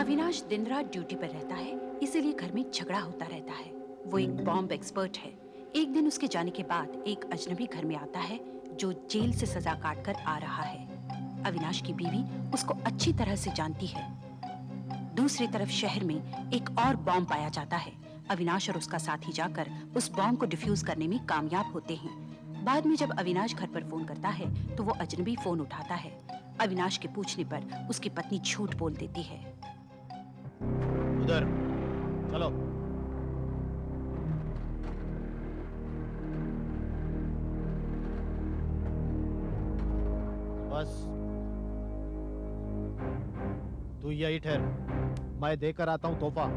अविनाश दिन रात ड्यूटी पर रहता है, इसीलिए घर में झगड़ा होता रहता है। वो एक बॉम्ब एक्सपर्ट है। एक दिन उसके जाने के बाद एक अजनबी घर में आता है जो जेल से सजा काट कर आ रहा है। अविनाश की बीवी उसको अच्छी तरह से जानती है। दूसरी तरफ शहर में एक और बॉम्ब पाया जाता है। अविनाश और उसका साथी जाकर उस बॉम्ब को डिफ्यूज करने में कामयाब होते हैं। बाद में जब अविनाश घर पर फोन करता है तो वो अजनबी फोन उठाता है। अविनाश के पूछने पर उसकी पत्नी झूठ बोल देती है। उधर चलो। बस तू यही ठहर, मैं देकर आता हूं तोहफा।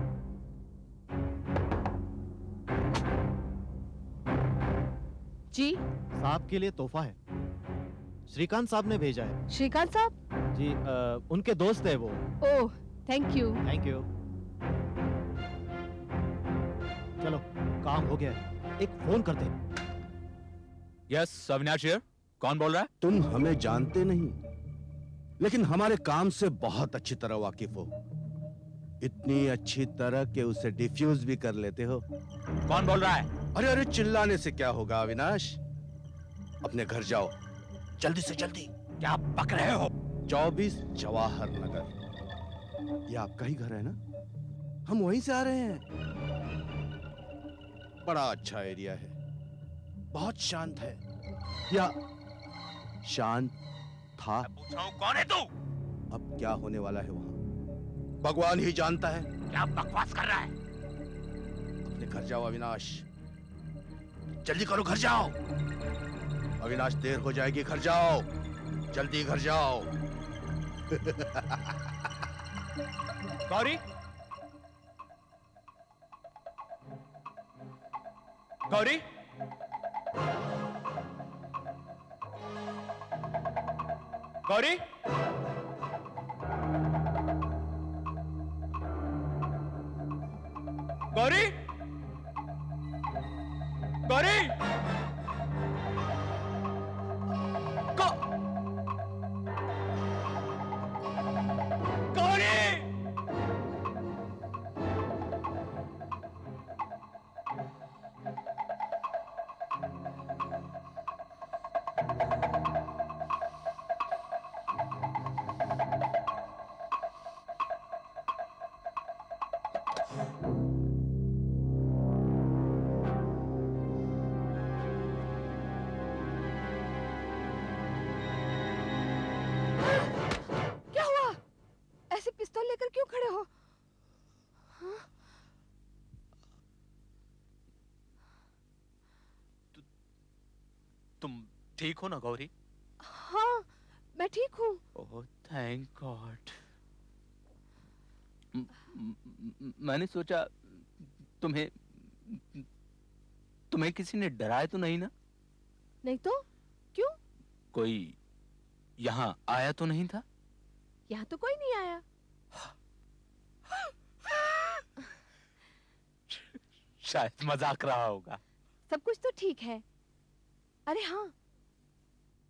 जी साहब के लिए तोहफा है, श्रीकांत साहब ने भेजा है। श्रीकांत साहब? जी उनके दोस्त है वो। Oh thank you. Thank you. चलो काम हो गया है, एक फोन करते हैं। Yes Avinash here. कौन बोल रहा है? तुम हमें जानते नहीं, लेकिन हमारे काम से बहुत अच्छी तरह वाकिफ हो। इतनी अच्छी तरह कि उसे डिफ्यूज भी कर लेते हो। कौन बोल रहा है? अरे अरे चिल्लाने से क्या होगा अविनाश, अपने घर जाओ जल्दी से जल्दी। क्या बक रहे हो? 24 जवाहर नगर, ये आपका ही घर है ना? हम वहीं से आ रहे हैं। बड़ा अच्छा एरिया है, बहुत शांत है, या शांत था। पूछ रहा हूं कौन है तू? अब क्या होने वाला है वहां भगवान ही जानता है। क्या बकवास कर रहा है? अपने घर जाओ अविनाश, जल्दी करो, घर जाओ। अविनाश देर हो जाएगी, घर जाओ जल्दी, घर जाओ। गौरी, गौरी, गौरी, गौरी, गौरी, गौरी। क्या हुआ? ऐसे पिस्तौल लेकर क्यों खड़े हो? हाँ? तुम ठीक हो ना गौरी? हाँ मैं ठीक हूँ। Oh thank God. मैंने सोचा तुम्हें तुम्हें किसी ने डराया तो नहीं ना? नहीं तो क्यों? कोई यहाँ आया तो नहीं था? यहाँ तो कोई नहीं आया। शायद मजाक रहा होगा। सब कुछ तो ठीक है। अरे हाँ,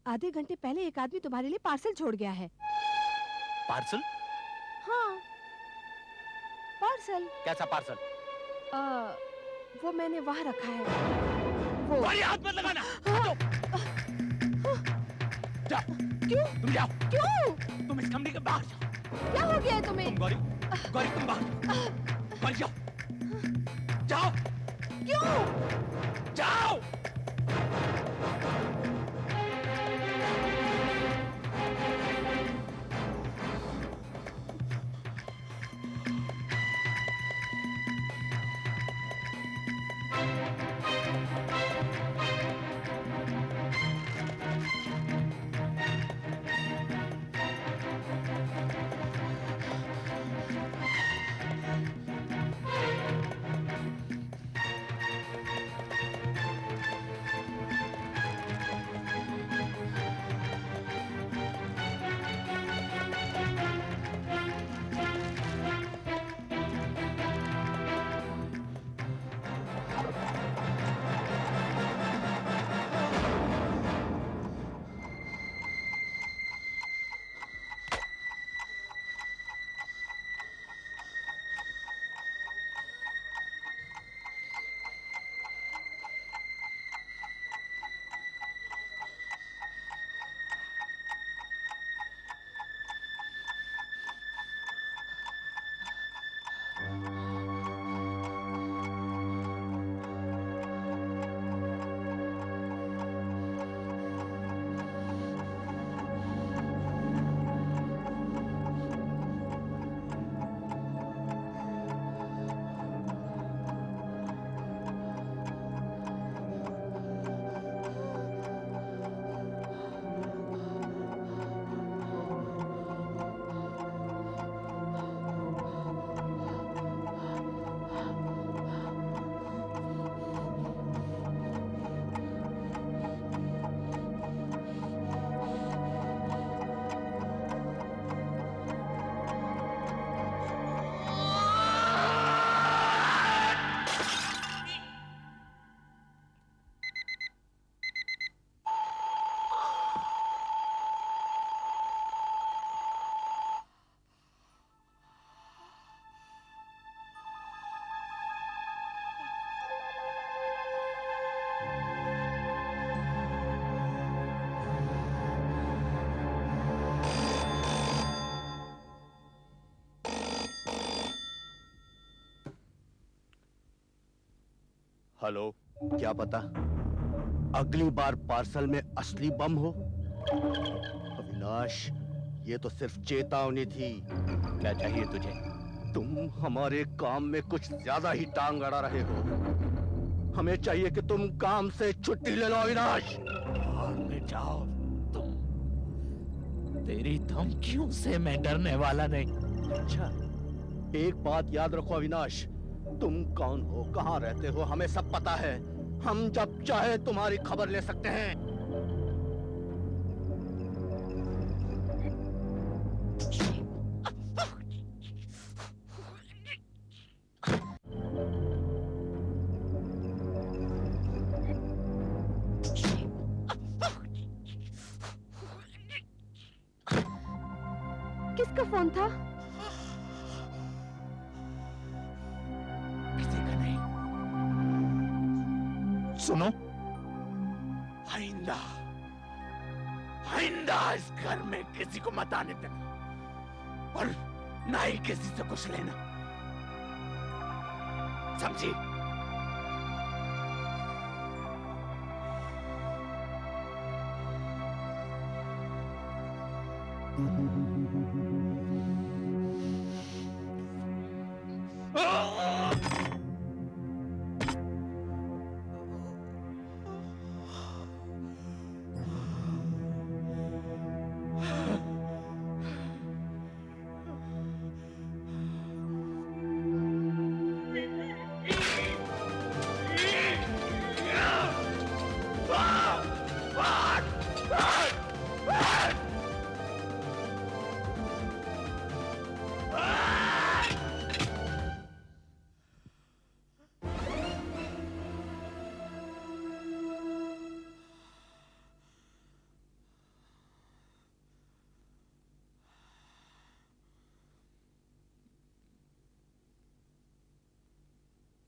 आधे घंटे पहले एक आदमी तुम्हारे लिए पार्सल छोड़ गया है। पार्सल? हाँ पार्सल। कैसा पार्सल? वो मैंने वहाँ रखा है। वो हाथ मत लगाना। जाओ। क्यों? तुम जाओ। क्यों? तुम इस कमरे के बाहर जाओ। क्या हो गया है तुम्हें? तुम गौरी, गौरी तुम बाहर। गौरी जाओ। जाओ। क्यों? जाओ। हेलो, क्या पता अगली बार पार्सल में असली बम हो। अविनाश, ये तो सिर्फ चेतावनी थी। क्या चाहिए तुझे? तुम हमारे काम में कुछ ज्यादा ही टांग अड़ा रहे हो। हमें चाहिए कि तुम काम से छुट्टी ले लो अविनाश। भाग जाओ तुम। तेरी धमकियों से मैं डरने वाला नहीं। अच्छा, एक बात याद रखो अविनाश, तुम कौन हो, कहाँ रहते हो, हमें सब पता है। हम जब चाहे तुम्हारी खबर ले सकते हैं। किसका फोन था? किसी का नहीं। सुनो, आइंदा आइंदा इस घर में किसी को मत आने देना और ना ही किसी से कुछ लेना, समझी?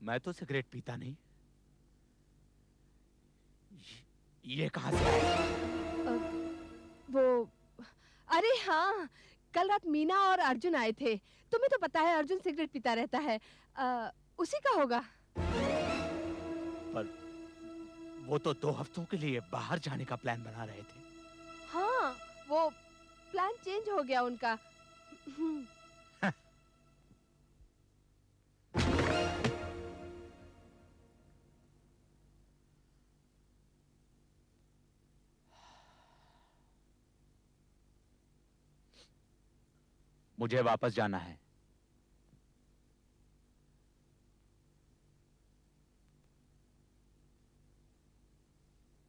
मैं तो सिगरेट पीता नहीं। ये कहां से आया? वो, अरे हाँ, कल रात मीना और अर्जुन आए थे। तुम्हें तो पता है अर्जुन सिगरेट पीता रहता है। उसी का होगा। पर वो तो 2 हफ्तों के लिए बाहर जाने का प्लान बना रहे थे। हाँ, वो प्लान चेंज हो गया उनका। मुझे वापस जाना है।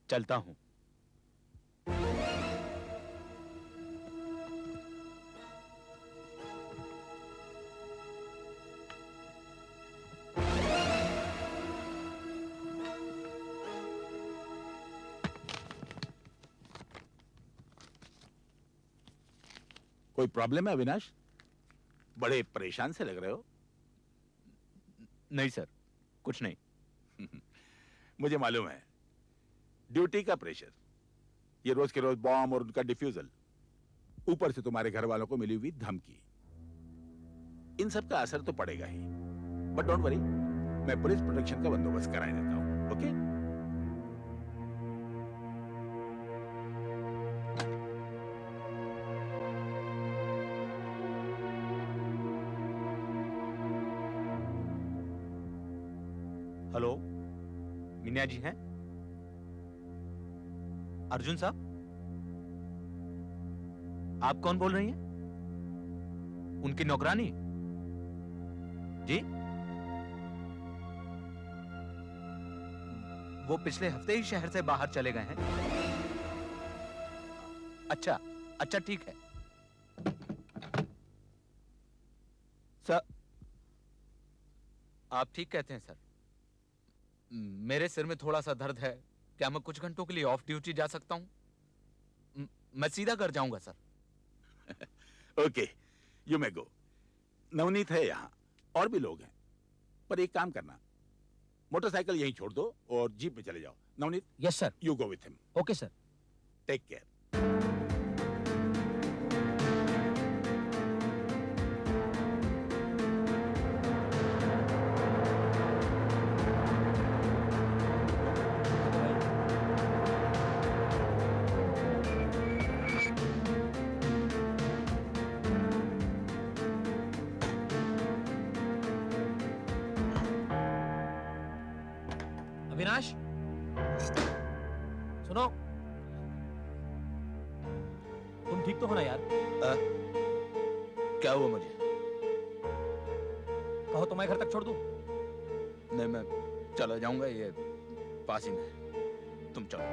चलता हूं। कोई प्रॉब्लम है अविनाश? बड़े परेशान से लग रहे हो। नहीं सर, कुछ नहीं। मुझे मालूम है, ड्यूटी का प्रेशर, ये रोज के रोज बॉम्ब और उनका डिफ्यूजल, ऊपर से तुम्हारे घर वालों को मिली हुई धमकी, इन सब का असर तो पड़ेगा ही। बट डोंट वरी, मैं पुलिस प्रोटेक्शन का बंदोबस्त कराए देता हूं। ओके? हेलो, मीना जी हैं? अर्जुन साहब, आप कौन बोल रही हैं? उनकी नौकरानी? जी? वो पिछले हफ्ते ही शहर से बाहर चले गए हैं। अच्छा, अच्छा, ठीक है सर। आप ठीक कहते हैं सर। मेरे सिर में थोड़ा सा दर्द है। क्या मैं कुछ घंटों के लिए ऑफ ड्यूटी जा सकता हूं? मैं सीधा घर जाऊंगा सर। ओके, यू मे गो। नवनीत है यहाँ, और भी लोग हैं। पर एक काम करना, मोटरसाइकिल यहीं छोड़ दो और जीप में चले जाओ। Navneet, yes sir. You go with him. Okay sir. Take care. Avinash, सुनो, तुम ठीक तो हो ना यार? क्या हुआ मुझे? कहो तो मैं घर तक छोड़ दूं? नहीं, मैं चला जाऊंगा, ये पास ही में है। तुम चलो।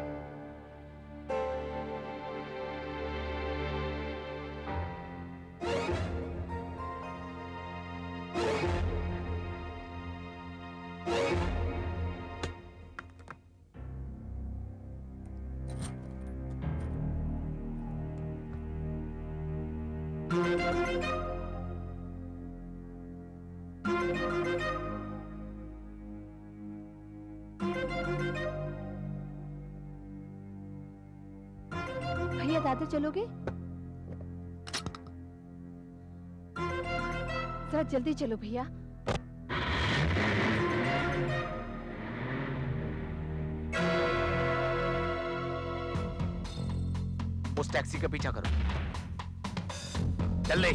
भैया दादर चलोगे? जरा जल्दी चलो भैया। उस टैक्सी का पीछा करो, जल्दी।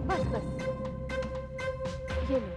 बस बस, ये लो।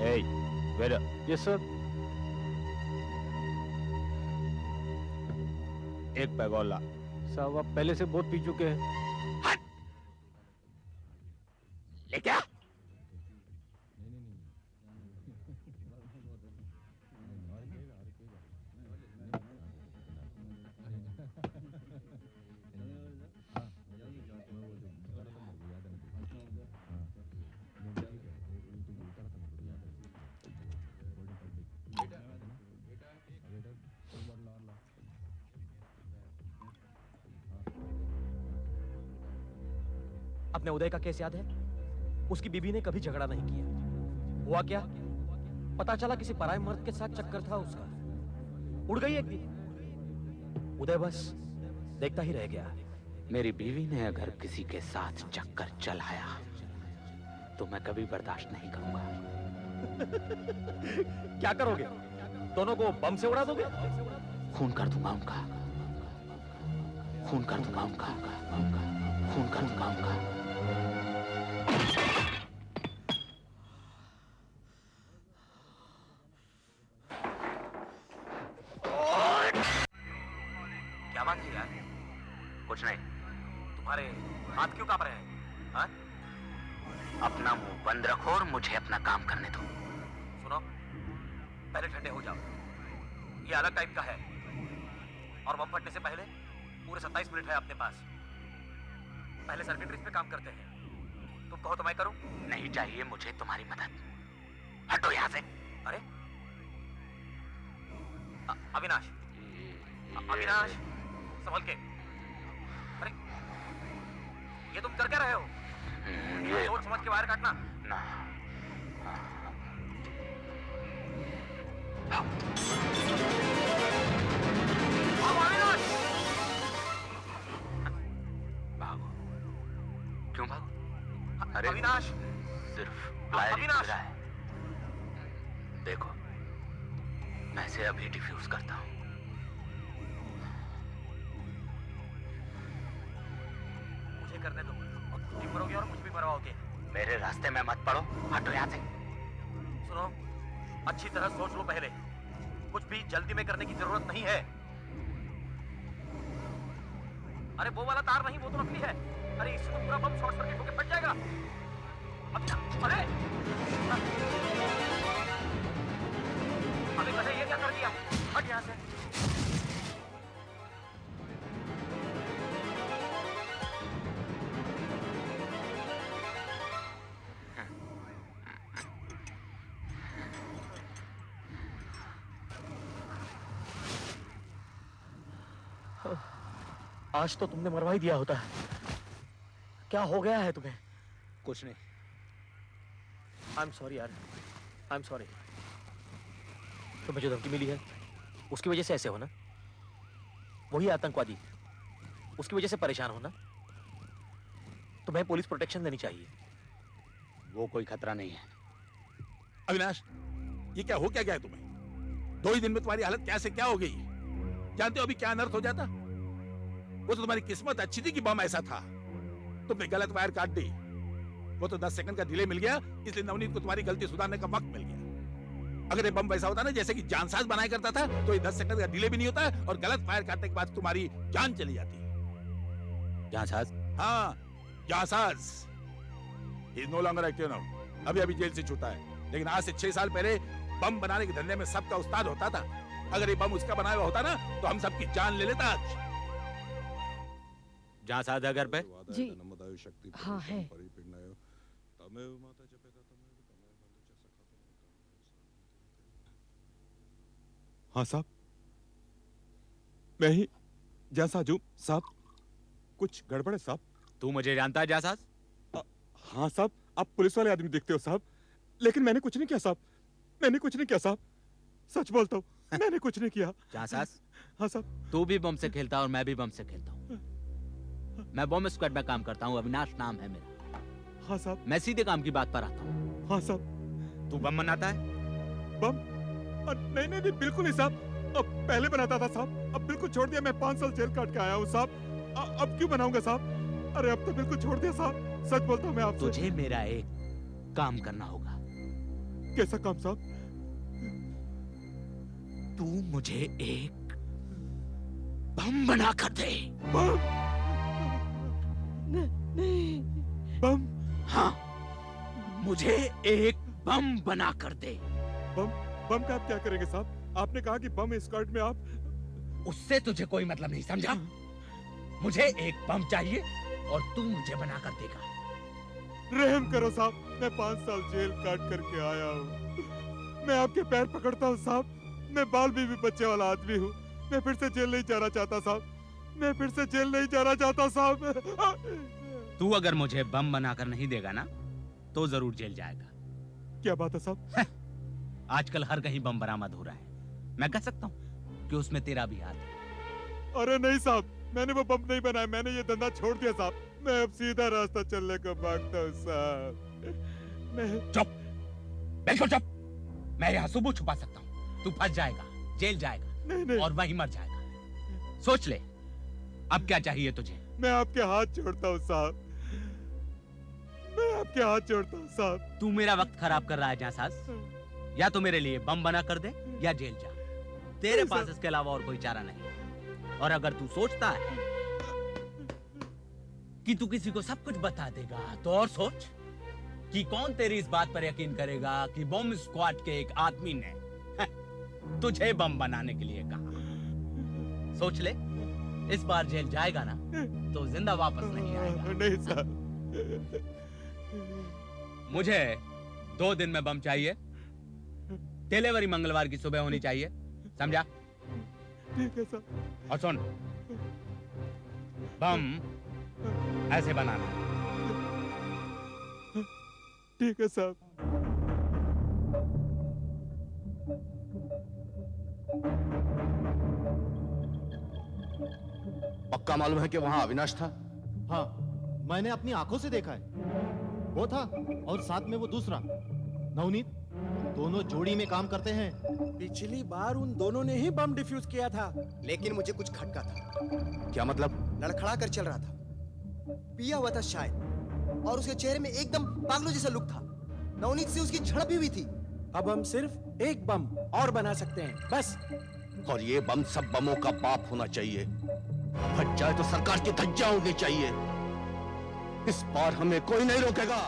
Hey, wait up. Yes sir. एक पैग और ला। साहब आप पहले से बहुत पी चुके हैं। ले क्या? अपने उदय का केस याद है? उसकी बीबी ने कभी झगड़ा नहीं किया। हुआ क्या? पता चला किसी पराये मर्द के साथ चक्कर था उसका। उड़ गई एक दिन। उदय बस देखता ही रह गया। मेरी बीवी ने अगर किसी के साथ चक्कर चलाया तो मैं कभी बर्दाश्त नहीं करूंगा। क्या करोगे? दोनों को बम से उड़ा दोगे? खून कर दूंगा उनका, खून कर दूंगा उनका, खून कर दूंगा उनका। क्या बात है यार? कुछ नहीं, तुम्हारे हाथ क्यों कांप रहे हैं? हाँ? अपना मुंह बंद रखो और मुझे अपना काम करने दो। सुनो, पहले ठंडे हो जाओ। ये अलग टाइप का है और बम फटने से पहले पूरे 27 मिनट है अपने पास। पहले सर्किटरीज पे काम करते हैं। तुम कहो तो मैं करूं? नहीं चाहिए मुझे तुम्हारी मदद, हटो यहाँ से। अरे अविनाश, अविनाश, संभल के। अरे ये तुम कर क्या रहे हो? ये सोच समझ के वायर काटना। ना, अविनाश! भागो। क्यों भागो? अरे अविनाश! सिर्फ फायर ही अविनाश! लगा है। देखो, मैं इसे अभी डिफ्यूज करता हूं। मुझे करने दो, तुम भी मरोगे और मुझे भी मरवाओगे। मेरे रास्ते में मत पड़ो, हटो यहाँ से। सुनो, अच्छी तरह सोच लो पहले, कुछ भी जल्दी में करने की जरूरत नहीं है। अरे वो वाला तार नहीं, वो तो नकली है। अरे इससे तो पूरा बम शॉर्ट सर्किट होकर फट जाएगा। अरे अबे कहे ये क्या कर दिया? हट यहाँ से। आज तो तुमने मरवा ही दिया होता। क्या हो गया है तुम्हें? कुछ नहीं। आई एम सॉरी यार, आई एम सॉरी। तुम्हें जो धमकी मिली है उसकी वजह से ऐसे हो ना? वही आतंकवादी, उसकी वजह से परेशान हो ना? तुम्हें पुलिस प्रोटेक्शन देनी चाहिए। वो कोई खतरा नहीं है। अविनाश, ये क्या हो क्या गया है तुम्हें? 2 ही दिन में तुम्हारी हालत क्या से क्या हो गई? जानते हो अभी क्या अनर्थ हो जाता? वो तो तुम्हारी किस्मत अच्छी थी कि बम ऐसा था, तुमने गलत वायर काट दी। वो तो 10 सेकंड का डिले मिल गया, इसलिए नवनीत को तुम्हारी गलती सुधारने का वक्त मिल गया। अगर ये बम वैसा होता ना जैसे कि जानसाज बनाया करता था, तो ये 10 सेकंड का डिले भी नहीं होता और गलत फायर काटने के बाद तुम्हारी जान चली जाती। जांसाज? हाँ, जांसाज। He is no longer active now. अभी जेल से छूटा है, लेकिन आज से 6 साल पहले बम बनाने के धंधे में सबका उस्ताद होता था। अगर ये बम उसका बनाया हुआ होता ना, तो हम सबकी जान ले लेता आज। जांसाज है घर पे? जी हाँ है। हाँ साहब, मैं ही जांसाज हूँ साहब। कुछ गड़बड़ है साहब? तू मुझे जानता है जांसाज? हाँ साहब, आप पुलिस वाले आदमी दिखते हो साहब, लेकिन मैंने कुछ नहीं किया साहब। मैंने कुछ नहीं किया साहब, सच बोलता हूँ, मैंने कुछ नहीं किया। जांसाज, हाँ साहब। तू भी बम से खेलता है और मैं भी बम से खेलता हूँ। मैं बम स्क्वाड में काम करता हूँ, अविनाश नाम है मेरा। हाँ साहब। मैं सीधे काम की बात पर आता हूँ। हाँ साहब। तू बम बनाता है? बम? नहीं नहीं नहीं, बिल्कुल नहीं साहब। अब पहले बनाता था साहब, अब बिल्कुल छोड़ दिया। मैं 5 साल जेल काट के आया हूँ साहब। अब क्यों बनाऊंगा साहब? अरे अब तो बिल्कुल छोड़ दिया साहब, सच बोलता हूँ मैं आपसे। तुझे मेरा एक काम करना होगा। कैसा काम साहब? तू मुझे एक बम बना कर दे। बम? नहीं। बम? हाँ, मुझे एक बम बना कर दे। बम? बम का आप क्या करेंगे साहब? आपने कहा कि बम स्क्वाड में आप। उससे तुझे कोई मतलब नहीं, समझा? मुझे एक बम चाहिए और तू मुझे बना कर देगा। रहम करो साहब, मैं 5 साल जेल काट करके आया हूँ। मैं आपके पैर पकड़ता हूँ साहब। मैं बाल बीवी बच्चे वाला आदमी हूँ। मैं फिर से जेल नहीं जाना चाहता साहब। मैं फिर से जेल नहीं जाना चाहता साहब। तू अगर मुझे बम बनाकर नहीं देगा ना, तो जरूर जेल जाएगा। क्या बात है साहब? आजकल हर कहीं बम बरामद हो रहा है। मैं कह सकता हूँ कि उसमें तेरा भी हाथ है। अरे नहीं साहब, मैंने वो बम नहीं बनाया। मैंने ये धंधा छोड़ दिया साहब। मैं अब सीधा रास्ता चलने को मांगता हूँ साहब। मैं चुप, बिल्कुल चुप। मैं यहाँ सुबह छुपा सकता हूँ। तू फंस जाएगा, जेल जाएगा, नहीं नहीं, और वहीं मर जाएगा। सोच ले, अब क्या चाहिए तुझे? मैं आपके हाथ जोड़ता हूँ साहब। मैं आपके हाथ जोड़ता हूँ साहब। तू मेरा वक्त खराब कर रहा है जांसाज। या तो मेरे लिए बम बना कर दे या जेल जा। तेरे पास इसके अलावा और कोई चारा नहीं। और अगर तू सोचता है कि तू किसी को सब कुछ बता देगा, तो और सोच कि कौन तेरी इस बात पर यकीन करेगा कि बम स्क्वाड के एक आदमी ने तुझे बम बनाने के लिए कहा। सोच ले, इस बार जेल जाएगा ना, तो जिंदा वापस नहीं आएगा। नहीं साहब। मुझे 2 दिन में बम चाहिए। डिलीवरी मंगलवार की सुबह होनी चाहिए, समझा? ठीक है साहब। और सुन, बम ऐसे बनाना। ठीक है साहब। पक्का मालूम है कि वहां अविनाश था? हाँ, मैंने अपनी आंखों से देखा है। वो था और साथ में वो दूसरा नवनीत। दोनों जोड़ी में काम करते हैं। पिछली बार उन दोनों ने ही बम डिफ्यूज किया था। लेकिन मुझे कुछ खटका था। क्या मतलब? लड़खड़ा कर चल रहा था, पिया हुआ था शायद, और उसके चेहरे में एकदम पागलों जैसा लुक था। नवनीत से उसकी झड़प भी हुई थी। अब हम सिर्फ एक बम और बना सकते हैं, बस। और ये बम सब बमों का बाप होना चाहिए। फट जाए तो सरकार की धज्जियां उड़नी चाहिए। इस बार हमें कोई नहीं रोकेगा।